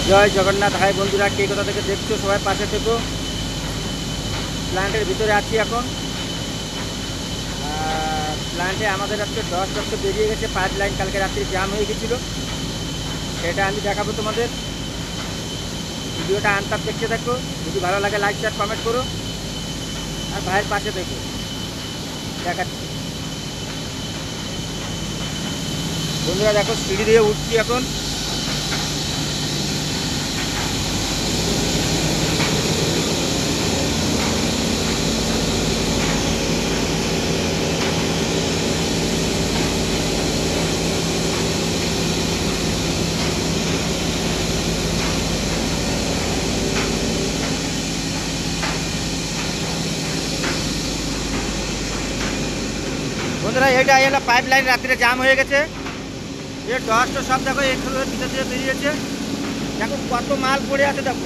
জয় Jagannath. High বন্ধুরা, কে কোথা থেকে দেখছো সবাই পাশে থেকো। প্ল্যান্টের ভিতরে আছি এখন। প্ল্যান্টে আমাদের আজকে ডস্ট বেরিয়ে গেছে। পাইপ লাইন কালকে রাত্রি জ্যাম হয়ে গেছিলো, সেটা আমি দেখাবো তোমাদের। ভিডিওটা আনতাপ দেখতে থাকো, যদি ভালো লাগে লাইক শেয়ার কমেন্ট করো, আর ভাইয়ের পাশে দেখো, দেখাচ্ছি। বন্ধুরা দেখো, সিঁড়ি দিয়ে উঠছি এখন। বন্ধুরা এইটাই হলো পাইপ লাইন, রাত্রে জাম হয়ে গেছে। এ ডস্ট সব দেখো এখানে ভিতর দিয়ে বেরিয়েছে। দেখো কত মাল পড়ে আছে, দেখো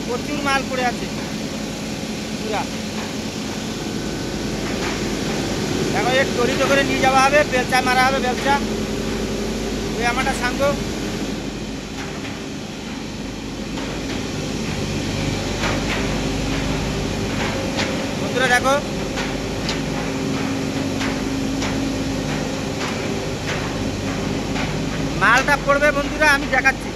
প্রচুর মাল পড়ে আছে পুরা। দেখো এর টরিতে করে নিয়ে যাওয়া হবে, বেলচা মারা হবে, বেলচা। ওই আমারটা সাঙ্গ। বন্ধুরা দেখো, মালটা পড়বে বন্ধুরা, আমি দেখাচ্ছি।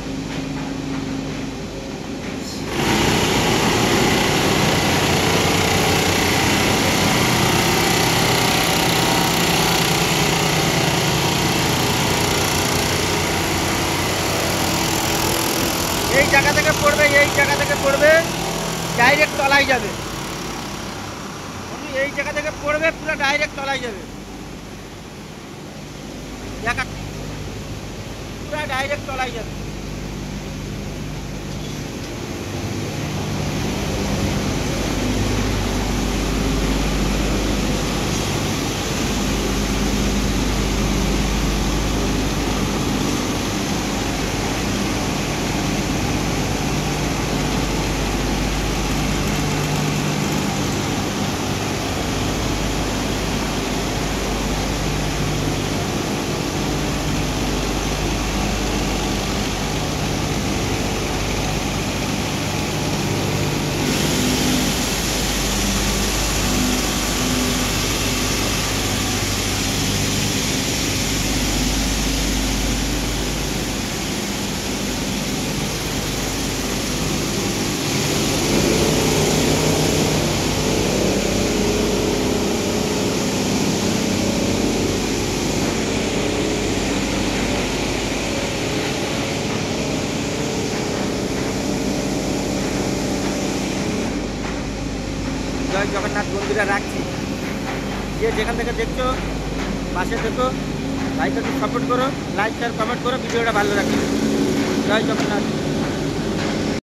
এই জায়গা থেকে পড়বে, এই জায়গা থেকে পড়বে, ডাইরেক্ট তলায় যাবে। এই জায়গা থেকে পড়বে, পুরো ডাইরেক্ট তলায় যাবে। দেখা, পুরো ডাইরেক্ট তলায় যাবে। জয় জগন্নাথ। বন্ধুরা রাখছি, যে যেখান থেকে দেখছো পাশে দেখো, লাইক একটু সাপোর্ট করো, লাইক শেয়ার কমেন্ট করো, ভিডিওটা ভালো রাখি। জয় জগন্নাথ।